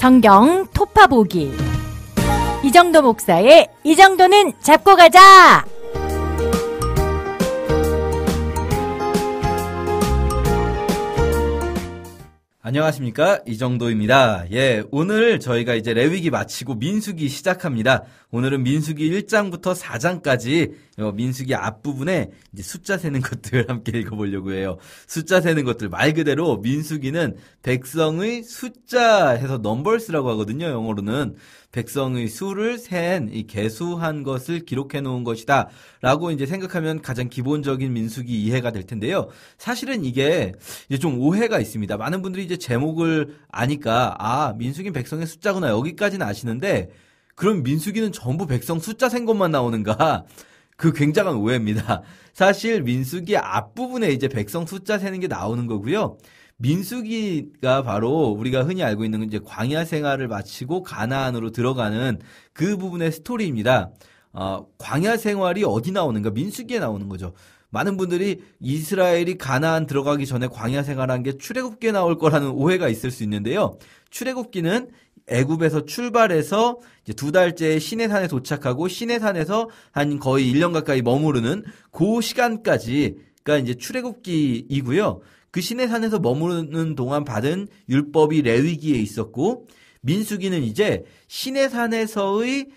성경 토파보기 이정도 목사의 이 정도는 잡고 가자. 안녕하십니까, 이정도입니다. 오늘 저희가 이제 레위기 마치고 민수기 시작합니다. 오늘은 민수기 1장부터 4장까지 민수기 앞부분에 이제 숫자 세는 것들 함께 읽어보려고 해요. 숫자 세는 것들, 말 그대로 민수기는 백성의 숫자 해서 넘버스라고 하거든요. 영어로는 백성의 수를 센, 이 계수한 것을 기록해 놓은 것이다 라고 이제 생각하면 가장 기본적인 민수기 이해가 될 텐데요. 사실은 이게 이제 좀 오해가 있습니다. 많은 분들이 이제 제목을 아니까 민수기는 백성의 숫자구나 여기까지는 아시는데, 그럼 민수기는 전부 백성 숫자 센 것만 나오는가? 그 굉장한 오해입니다. 사실 민수기 앞부분에 이제 백성 숫자 세는 게 나오는 거고요. 민수기가 바로 우리가 흔히 알고 있는 이제 광야 생활을 마치고 가나안으로 들어가는 그 부분의 스토리입니다. 광야 생활이 어디 나오는가? 민수기에 나오는 거죠. 많은 분들이 이스라엘이 가나안 들어가기 전에 광야 생활한 게 출애굽기에 나올 거라는 오해가 있을 수 있는데요. 출애굽기는 애굽에서 출발해서 이제 2달째 시내산에 도착하고 시내산에서 한 거의 1년 가까이 머무르는 그 시간까지가 이제 출애굽기이고요. 그 시내산에서 머무르는 동안 받은 율법이 레위기에 있었고, 민수기는 이제 시내산에서의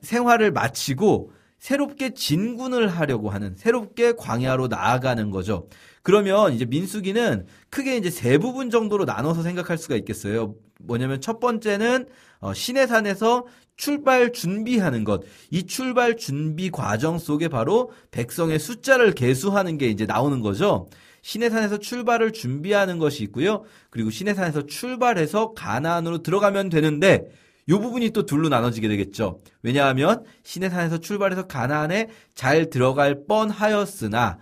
생활을 마치고 새롭게 진군을 하려고 하는, 새롭게 광야로 나아가는 거죠. 그러면 이제 민수기는 크게 이제 세 부분 정도로 나눠서 생각할 수가 있겠어요. 뭐냐면 첫 번째는 시내산에서 출발 준비하는 것. 이 출발 준비 과정 속에 바로 백성의 숫자를 계수하는 게 이제 나오는 거죠. 시내산에서 출발을 준비하는 것이 있고요. 그리고 시내산에서 출발해서 가나안으로 들어가면 되는데, 이 부분이 또 둘로 나눠지게 되겠죠. 왜냐하면 시내산에서 출발해서 가나안에 잘 들어갈 뻔하였으나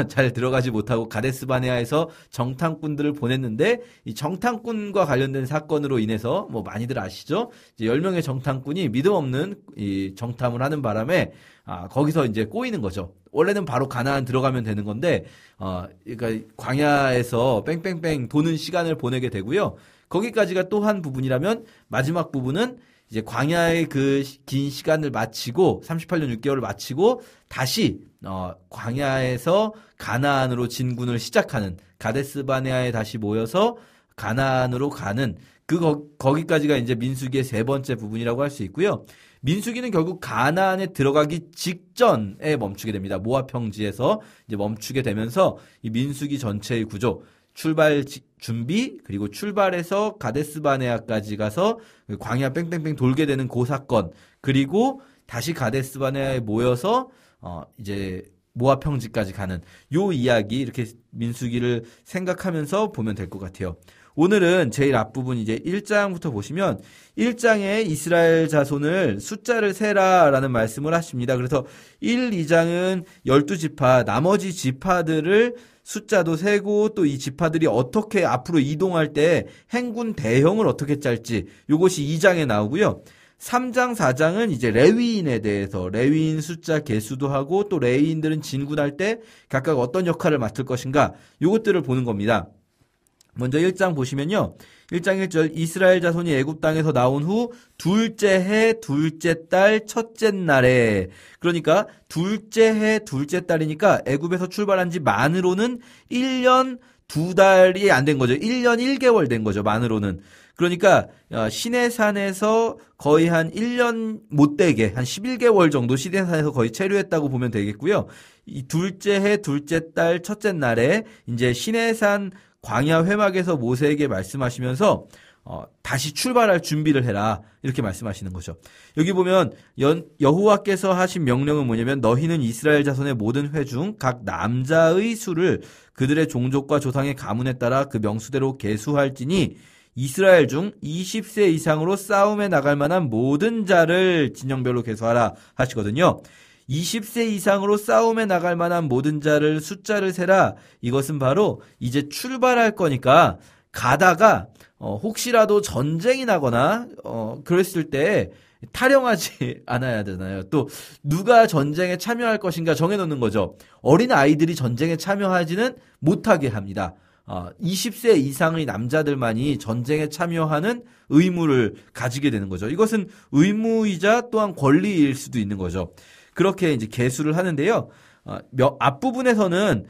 잘 들어가지 못하고 가데스바네아에서 정탐꾼들을 보냈는데, 이 정탐꾼과 관련된 사건으로 인해서 뭐 많이들 아시죠? 이제 10명의 정탐꾼이 믿음 없는 이 정탐을 하는 바람에 거기서 이제 꼬이는 거죠. 원래는 바로 가나안 들어가면 되는 건데 그러니까 광야에서 뺑뺑뺑 도는 시간을 보내게 되고요. 거기까지가 또 한 부분이라면, 마지막 부분은 이제 광야의 그 긴 시간을 마치고 38년 6개월을 마치고 다시 광야에서 가나안으로 진군을 시작하는, 가데스바네아에 다시 모여서 가나안으로 가는 거기까지가 이제 민수기의 세 번째 부분이라고 할 수 있고요. 민수기는 결국 가나안에 들어가기 직전에 멈추게 됩니다. 모압 평지에서 이제 멈추게 되면서 이 민수기 전체의 구조, 출발 준비, 그리고 출발해서 가데스바네아까지 가서 광야 뺑뺑뺑 돌게 되는 그 사건, 그리고 다시 가데스바네아에 모여서 이제 모압 평지까지 가는 요 이야기, 이렇게 민수기를 생각하면서 보면 될 것 같아요. 오늘은 제일 앞부분 이제 1장부터 보시면 1장에 이스라엘 자손을 숫자를 세라라는 말씀을 하십니다. 그래서 1, 2장은 12지파, 나머지 지파들을 숫자도 세고, 또 이 지파들이 어떻게 앞으로 이동할 때 행군 대형을 어떻게 짤지, 이것이 2장에 나오고요. 3장, 4장은 이제 레위인에 대해서, 레위인 숫자 계수도 하고, 또 레위인들은 진군할 때 각각 어떤 역할을 맡을 것인가, 이것들을 보는 겁니다. 먼저 1장 보시면요. 1장 1절, 이스라엘 자손이 애굽 땅에서 나온 후 둘째 해 둘째 달 첫째 날에, 그러니까 둘째 해 둘째 달이니까 애굽에서 출발한 지 만으로는 1년 2달이 안 된 거죠. 1년 1개월 된 거죠, 만으로는. 그러니까 시내산에서 거의 한 1년 못 되게 한 11개월 정도 시내산에서 거의 체류했다고 보면 되겠고요. 이 둘째 해 둘째 달 첫째 날에 이제 시내산 광야 회막에서 모세에게 말씀하시면서 다시 출발할 준비를 해라, 이렇게 말씀하시는 거죠. 여기 보면 여호와께서 하신 명령은 뭐냐면, 너희는 이스라엘 자손의 모든 회 중 각 남자의 수를 그들의 종족과 조상의 가문에 따라 그 명수대로 계수할지니 이스라엘 중 20세 이상으로 싸움에 나갈 만한 모든 자를 진영별로 계수하라 하시거든요. 20세 이상으로 싸움에 나갈 만한 모든 자를 숫자를 세라. 이것은 바로 이제 출발할 거니까 가다가 혹시라도 전쟁이 나거나 그랬을 때 탈영하지 않아야 되나요? 또 누가 전쟁에 참여할 것인가 정해놓는 거죠. 어린 아이들이 전쟁에 참여하지는 못하게 합니다. 20세 이상의 남자들만이 전쟁에 참여하는 의무를 가지게 되는 거죠. 이것은 의무이자 또한 권리일 수도 있는 거죠. 그렇게 이제 계수를 하는데요. 앞부분에서는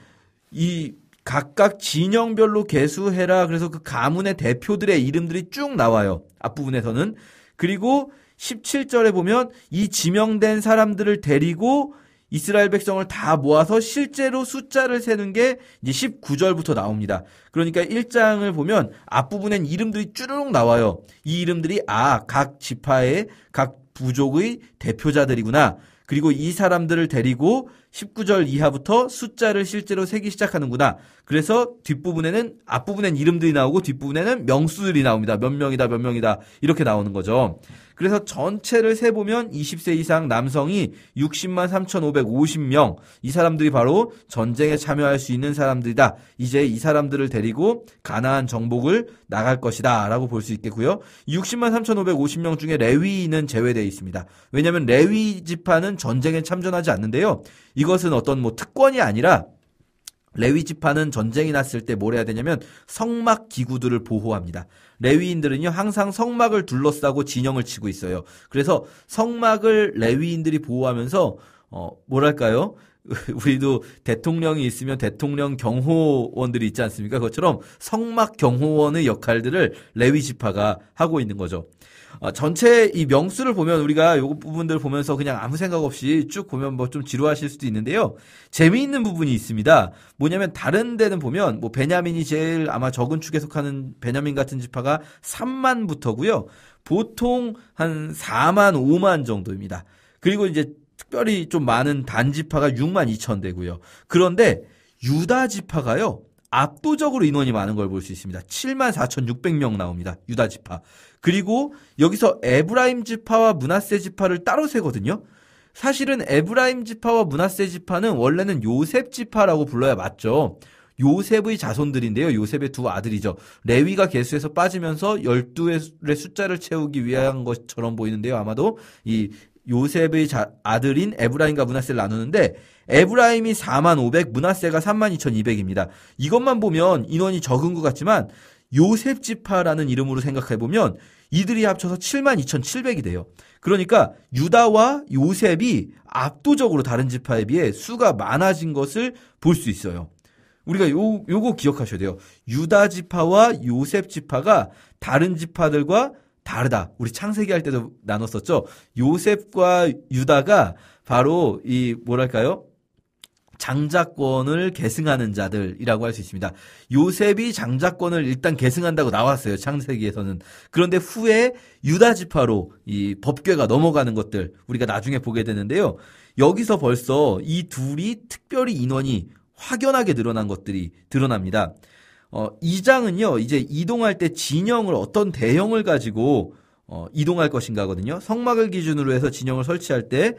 이 각각 진영별로 계수해라. 그래서 그 가문의 대표들의 이름들이 쭉 나와요. 앞부분에서는. 그리고 17절에 보면 이 지명된 사람들을 데리고 이스라엘 백성을 다 모아서 실제로 숫자를 세는 게 이제 19절부터 나옵니다. 그러니까 1장을 보면 앞부분엔 이름들이 쭈르륵 나와요. 이 이름들이 각 지파의 각 부족의 대표자들이구나. 그리고 이 사람들을 데리고 19절 이하부터 숫자를 실제로 세기 시작하는구나. 그래서 앞부분엔 이름들이 나오고 뒷부분에는 명수들이 나옵니다. 몇 명이다, 몇 명이다. 이렇게 나오는 거죠. 그래서 전체를 세보면 20세 이상 남성이 60만 3,550명. 이 사람들이 바로 전쟁에 참여할 수 있는 사람들이다. 이제 이 사람들을 데리고 가나안 정복을 나갈 것이다. 라고 볼 수 있겠고요. 60만 3,550명 중에 레위인은 제외되어 있습니다. 왜냐하면 레위 지파는 전쟁에 참전하지 않는데요. 이것은 어떤 특권이 아니라 레위 지파는 전쟁이 났을 때 뭘 해야 되냐면 성막 기구들을 보호합니다. 레위인들은요 항상 성막을 둘러싸고 진영을 치고 있어요. 그래서 성막을 레위인들이 보호하면서 뭐랄까요? 우리도 대통령이 있으면 대통령 경호원들이 있지 않습니까? 그것처럼 성막 경호원의 역할들을 레위 지파가 하고 있는 거죠. 전체 이 명수를 보면 우리가 요 부분들 보면서 그냥 아무 생각 없이 쭉 보면 좀 지루하실 수도 있는데요. 재미있는 부분이 있습니다. 뭐냐면 다른 데는 보면 베냐민이 제일 아마 적은 축에 속하는 베냐민 같은 지파가 3만부터고요. 보통 한 4만, 5만 정도입니다. 그리고 이제 특별히 좀 많은 단 지파가 6만 2천 되고요. 그런데 유다 지파가요. 압도적으로 인원이 많은 걸 볼 수 있습니다. 7만 4,600명 나옵니다. 유다 지파. 그리고 여기서 에브라임 지파와 므낫세 지파를 따로 세거든요. 사실은 에브라임 지파와 므낫세 지파는 원래는 요셉 지파라고 불러야 맞죠. 요셉의 자손들인데요. 요셉의 두 아들이죠. 레위가 계수에서 빠지면서 12의 숫자를 채우기 위한 것처럼 보이는데요. 아마도 이 요셉의 아들인 에브라임과 므낫세를 나누는데 에브라임이 4만 500, 므낫세가 3만 2,200입니다. 이것만 보면 인원이 적은 것 같지만 요셉 지파라는 이름으로 생각해보면 이들이 합쳐서 7만 2,700이 돼요. 그러니까 유다와 요셉이 압도적으로 다른 지파에 비해 수가 많아진 것을 볼 수 있어요. 우리가 요거 기억하셔야 돼요. 유다 지파와 요셉 지파가 다른 지파들과 다르다. 우리 창세기 할 때도 나눴었죠. 요셉과 유다가 바로 이 뭐랄까요? 장자권을 계승하는 자들이라고 할 수 있습니다. 요셉이 장자권을 일단 계승한다고 나왔어요. 창세기에서는. 그런데 후에 유다 지파로 이 법궤가 넘어가는 것들 우리가 나중에 보게 되는데요. 여기서 벌써 이 둘이 특별히 인원이 확연하게 늘어난 것들이 드러납니다. 이 장은요, 이제 이동할 때 진영을 어떤 대형을 가지고 이동할 것인가거든요. 성막을 기준으로 해서 진영을 설치할 때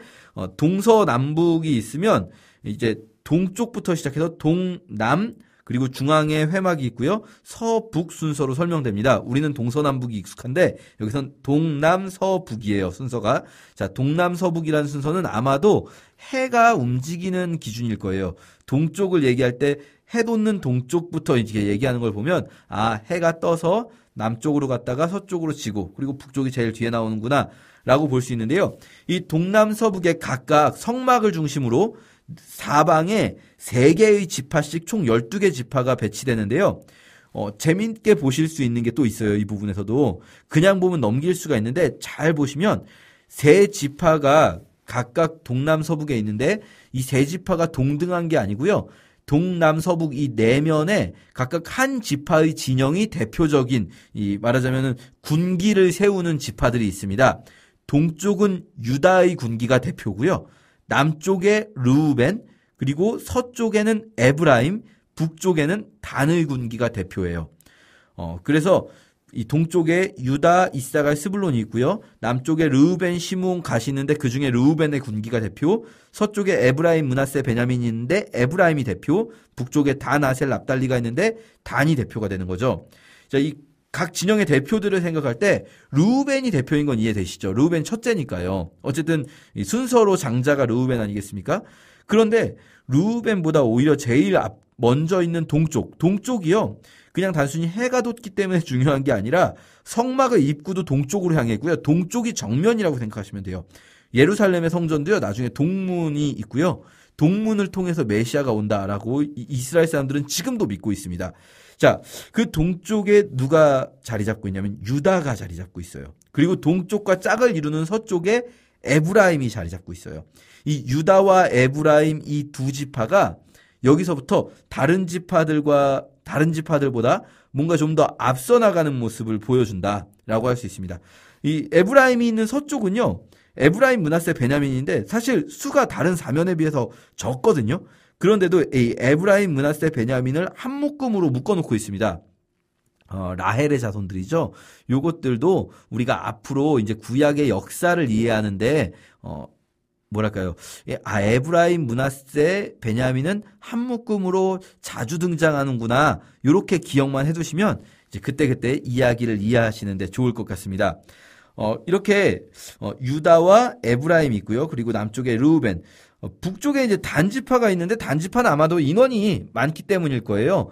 동서남북이 있으면 이제 동쪽부터 시작해서 동남 그리고 중앙에 회막이 있고요. 서북 순서로 설명됩니다. 우리는 동서남북이 익숙한데 여기선 동남서북이에요. 순서가. 자, 동남서북이라는 순서는 아마도 해가 움직이는 기준일 거예요. 동쪽을 얘기할 때 해 돋는 동쪽부터 이제 얘기하는 걸 보면 해가 떠서 남쪽으로 갔다가 서쪽으로 지고 그리고 북쪽이 제일 뒤에 나오는구나 라고 볼 수 있는데요. 이 동남서북에 각각 성막을 중심으로 사방에 3개의 지파씩 총 12개 지파가 배치되는데요. 재밌게 보실 수 있는 게 또 있어요. 이 부분에서도. 그냥 보면 넘길 수가 있는데 잘 보시면 3지파가 각각 동남서북에 있는데 이 3지파가 동등한 게 아니고요. 동남서북 이 내면에 각각 한 지파의 진영이 대표적인 이 말하자면은 군기를 세우는 지파들이 있습니다. 동쪽은 유다의 군기가 대표고요. 남쪽에 르우벤, 그리고 서쪽에는 에브라임, 북쪽에는 단의 군기가 대표예요. 그래서 이 동쪽에 유다, 이사갈, 스불론이 있고요. 남쪽에 르우벤, 시므온, 갓이 있는데 그중에 르우벤의 군기가 대표, 서쪽에 에브라임, 므낫세, 베냐민이 있는데 에브라임이 대표, 북쪽에 단, 아셀, 납달리가 있는데 단이 대표가 되는 거죠. 자, 이 각 진영의 대표들을 생각할 때 르우벤이 대표인 건 이해되시죠? 르우벤 첫째니까요. 어쨌든 순서로 장자가 르우벤 아니겠습니까? 그런데 르우벤보다 오히려 제일 먼저 있는 동쪽이요. 그냥 단순히 해가 돋기 때문에 중요한 게 아니라 성막의 입구도 동쪽으로 향해 있고요. 동쪽이 정면이라고 생각하시면 돼요. 예루살렘의 성전도요. 나중에 동문이 있고요. 동문을 통해서 메시아가 온다라고 이스라엘 사람들은 지금도 믿고 있습니다. 자, 그 동쪽에 누가 자리 잡고 있냐면 유다가 자리 잡고 있어요. 그리고 동쪽과 짝을 이루는 서쪽에 에브라임이 자리 잡고 있어요. 이 유다와 에브라임 이 두 지파가 여기서부터 다른 지파들보다 뭔가 좀 더 앞서 나가는 모습을 보여준다라고 할 수 있습니다. 이 에브라임이 있는 서쪽은요. 에브라임, 므낫세, 베냐민인데 사실 수가 다른 사면에 비해서 적거든요. 그런데도 이 에브라임, 므낫세, 베냐민을 한 묶음으로 묶어놓고 있습니다. 라헬의 자손들이죠. 요것들도 우리가 앞으로 이제 구약의 역사를 이해하는데 에브라임, 므낫세, 베냐민은 한 묶음으로 자주 등장하는구나. 요렇게 기억만 해두시면 이제 그때 이야기를 이해하시는데 좋을 것 같습니다. 이렇게 유다와 에브라임이 있고요. 그리고 남쪽에 르우벤, 북쪽에 이제 단지파가 있는데 단지파는 아마도 인원이 많기 때문일 거예요.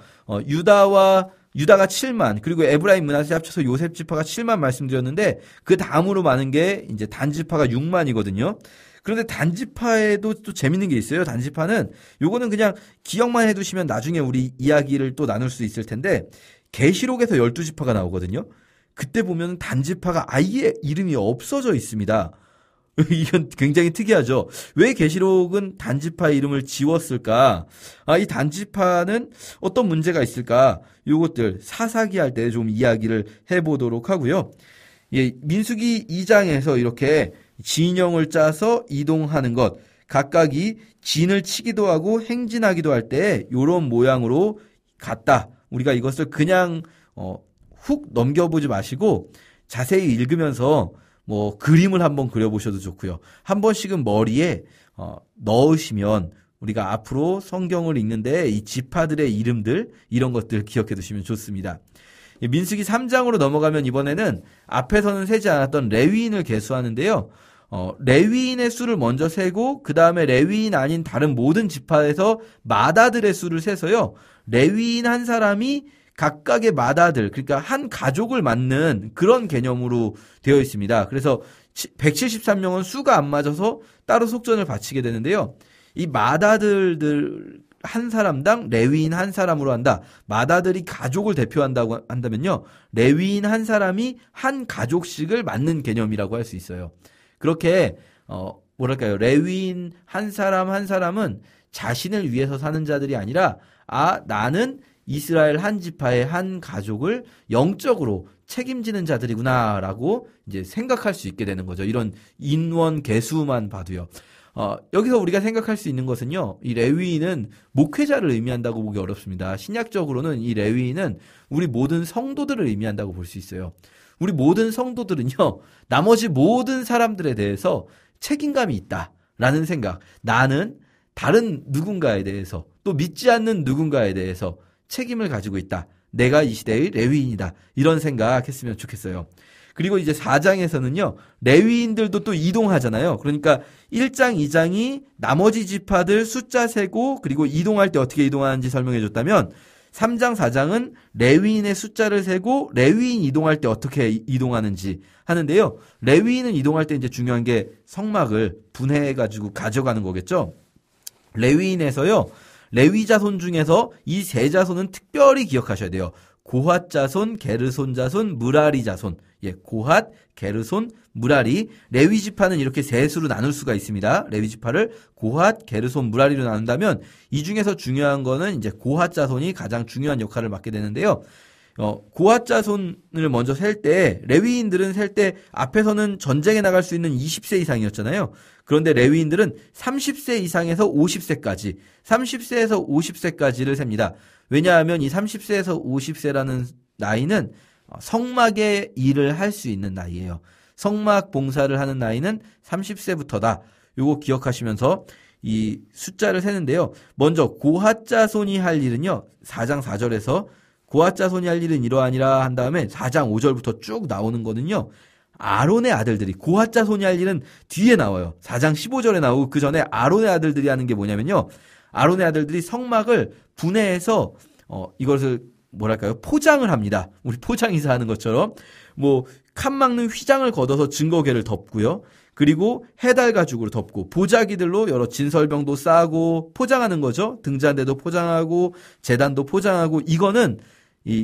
유다가 7만, 그리고 에브라임, 므낫세 합쳐서 요셉 지파가 7만 말씀드렸는데 그 다음으로 많은 게 이제 단지파가 6만이거든요. 그런데 단지파에도 또 재밌는 게 있어요. 단지파는 요거는 그냥 기억만 해두시면 나중에 우리 이야기를 또 나눌 수 있을 텐데 계시록에서 12지파가 나오거든요. 그때 보면 단지파가 아예 이름이 없어져 있습니다. 이건 굉장히 특이하죠. 왜 계시록은 단지파 이름을 지웠을까? 이 단지파는 어떤 문제가 있을까? 요것들 사사기 할 때 좀 이야기를 해보도록 하고요. 예, 민수기 2장에서 이렇게 진영을 짜서 이동하는 것, 각각이 진을 치기도 하고 행진하기도 할 때 요런 모양으로 갔다. 우리가 이것을 그냥 훅 넘겨보지 마시고 자세히 읽으면서 그림을 한번 그려보셔도 좋고요. 한 번씩은 머리에 넣으시면 우리가 앞으로 성경을 읽는데 이 지파들의 이름들 이런 것들 기억해 두시면 좋습니다. 민수기 3장으로 넘어가면 이번에는 앞에서는 세지 않았던 레위인을 계수하는데요. 레위인의 수를 먼저 세고 그 다음에 레위인 아닌 다른 모든 지파에서 마다들의 수를 세서요. 레위인 한 사람이 각각의 마다들, 그러니까 한 가족을 맡는 그런 개념으로 되어 있습니다. 그래서 173명은 수가 안 맞아서 따로 속전을 바치게 되는데요. 이 마다들 한 사람당 레위인 한 사람으로 한다. 마다들이 가족을 대표한다고 한다면요. 레위인 한 사람이 한 가족씩을 맡는 개념이라고 할 수 있어요. 그렇게 레위인 한 사람은 자신을 위해서 사는 자들이 아니라 나는 이스라엘 한 지파의 한 가족을 영적으로 책임지는 자들이구나라고 이제 생각할 수 있게 되는 거죠. 이런 인원 개수만 봐도요. 여기서 우리가 생각할 수 있는 것은요. 이 레위인은 목회자를 의미한다고 보기 어렵습니다. 신약적으로는 이 레위인은 우리 모든 성도들을 의미한다고 볼 수 있어요. 우리 모든 성도들은요. 나머지 모든 사람들에 대해서 책임감이 있다라는 생각. 나는 다른 누군가에 대해서 또 믿지 않는 누군가에 대해서 책임을 가지고 있다. 내가 이 시대의 레위인이다. 이런 생각했으면 좋겠어요. 그리고 이제 4장에서는요. 레위인들도 또 이동하잖아요. 그러니까 1장, 2장이 나머지 지파들 숫자 세고 그리고 이동할 때 어떻게 이동하는지 설명해 줬다면 3장, 4장은 레위인의 숫자를 세고 레위인 이동할 때 어떻게 이동하는지 하는데요. 레위인은 이동할 때 이제 중요한 게 성막을 분해해가지고 가져가는 거겠죠. 레위인에서요. 레위 자손 중에서 이 세 자손은 특별히 기억하셔야 돼요. 고핫 자손, 게르손 자손, 무라리 자손. 예, 고핫, 게르손, 무라리. 레위 지파는 이렇게 세 수로 나눌 수가 있습니다. 레위 지파를 고핫, 게르손, 무라리로 나눈다면 이 중에서 중요한 거는 이제 고핫 자손이 가장 중요한 역할을 맡게 되는데요. 고핫 자손을 먼저 셀 때 레위인들은 셀 때 앞에서는 전쟁에 나갈 수 있는 20세 이상이었잖아요. 그런데 레위인들은 30세 이상에서 50세까지 30세에서 50세까지를 셉니다. 왜냐하면 이 30세에서 50세라는 나이는 성막의 일을 할 수 있는 나이예요. 성막 봉사를 하는 나이는 30세부터다. 요거 기억하시면서 이 숫자를 세는데요. 먼저 고핫 자손이 할 일은요. 4장 4절에서 고핫 자손이 할 일은 이러하니라 한 다음에 4장 5절부터 쭉 나오는 거는요. 아론의 아들들이 고핫 자손이 할 일은 뒤에 나와요. 4장 15절에 나오고 그 전에 아론의 아들들이 하는 게 뭐냐면요. 아론의 아들들이 성막을 분해해서 이것을 뭐랄까요? 포장을 합니다. 우리 포장이사 하는 것처럼 뭐 칸 막는 휘장을 걷어서 증거궤를 덮고요. 그리고 해달 가죽으로 덮고 보자기들로 여러 진설병도 싸고 포장하는 거죠. 등잔대도 포장하고 제단도 포장하고 이거는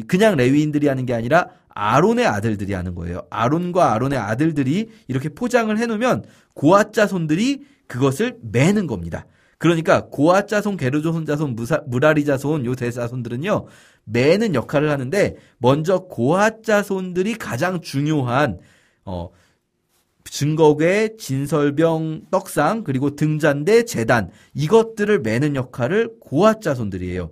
그냥 레위인들이 하는 게 아니라 아론의 아들들이 하는 거예요. 아론과 아론의 아들들이 이렇게 포장을 해놓으면 고앗 자손들이 그것을 매는 겁니다. 그러니까 고앗 자손, 게르손 자손, 무라리 자손 요 대자손들은요 매는 역할을 하는데 먼저 고앗 자손들이 가장 중요한 증거궤, 진설병, 떡상 그리고 등잔대, 제단 이것들을 매는 역할을 고앗 자손들이에요.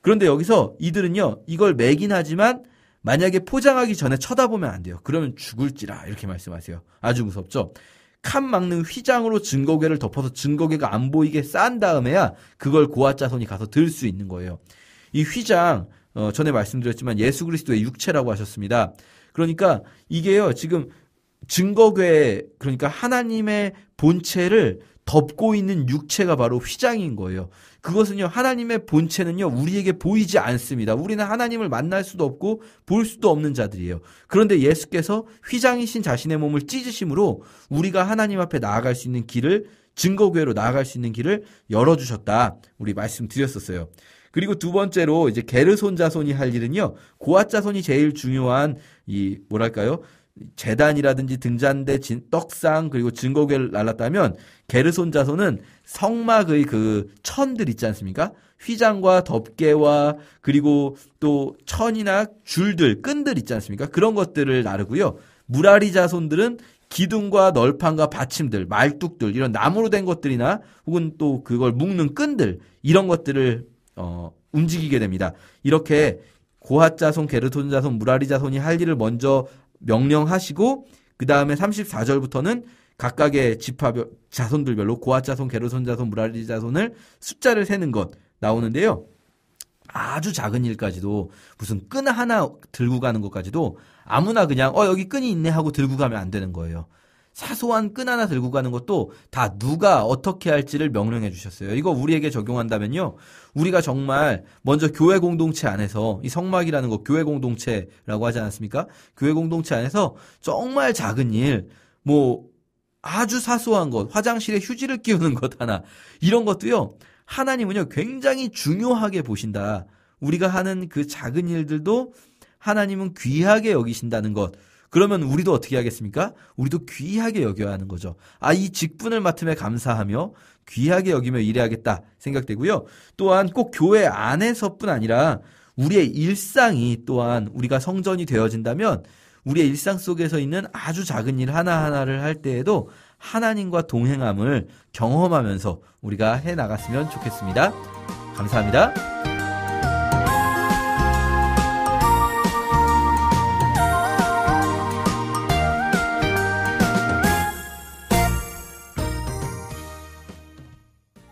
그런데 여기서 이들은요 이걸 매긴 하지만 만약에 포장하기 전에 쳐다보면 안 돼요. 그러면 죽을지라 이렇게 말씀하세요. 아주 무섭죠. 칸 막는 휘장으로 증거궤를 덮어서 증거궤가 안 보이게 싼 다음에야 그걸 고앗 자손이 가서 들 수 있는 거예요. 이 휘장 전에 말씀드렸지만 예수 그리스도의 육체라고 하셨습니다. 그러니까 이게요 지금 증거궤 그러니까 하나님의 본체를 덮고 있는 육체가 바로 휘장인 거예요. 그것은요 하나님의 본체는요 우리에게 보이지 않습니다. 우리는 하나님을 만날 수도 없고 볼 수도 없는 자들이에요. 그런데 예수께서 휘장이신 자신의 몸을 찢으심으로 우리가 하나님 앞에 나아갈 수 있는 길을 증거궤로 나아갈 수 있는 길을 열어주셨다. 우리 말씀드렸었어요. 그리고 두 번째로 이제 게르손 자손이 할 일은요 고앗 자손이 제일 중요한 이 뭐랄까요? 제단이라든지 등잔대, 떡상 그리고 증거궤를 날랐다면 게르손 자손은 성막의 그 천들 있지 않습니까? 휘장과 덮개와 그리고 또 천이나 줄들, 끈들 있지 않습니까? 그런 것들을 나르고요. 무라리 자손들은 기둥과 널판과 받침들, 말뚝들 이런 나무로 된 것들이나 혹은 또 그걸 묶는 끈들 이런 것들을 움직이게 됩니다. 이렇게 고앗 자손, 게르손 자손, 무라리 자손이 할 일을 먼저 명령하시고 그 다음에 34절부터는 각각의 지파 자손들별로 고앗 자손, 게르손 자손, 무라리 자손을 숫자를 세는 것 나오는데요. 아주 작은 일까지도 무슨 끈 하나 들고 가는 것까지도 아무나 그냥 여기 끈이 있네 하고 들고 가면 안 되는 거예요. 사소한 끈 하나 들고 가는 것도 다 누가 어떻게 할지를 명령해 주셨어요. 이거 우리에게 적용한다면요. 우리가 정말 먼저 교회 공동체 안에서 이 성막이라는 거 교회 공동체라고 하지 않습니까? 교회 공동체 안에서 정말 작은 일, 뭐 아주 사소한 것, 화장실에 휴지를 끼우는 것 하나 이런 것도요. 하나님은요 굉장히 중요하게 보신다. 우리가 하는 그 작은 일들도 하나님은 귀하게 여기신다는 것. 그러면 우리도 어떻게 하겠습니까? 우리도 귀하게 여겨야 하는 거죠. 이 직분을 맡음에 감사하며 귀하게 여기며 일해야겠다 생각되고요. 또한 꼭 교회 안에서뿐 아니라 우리의 일상이 또한 우리가 성전이 되어진다면 우리의 일상 속에서 있는 아주 작은 일 하나하나를 할 때에도 하나님과 동행함을 경험하면서 우리가 해나갔으면 좋겠습니다. 감사합니다.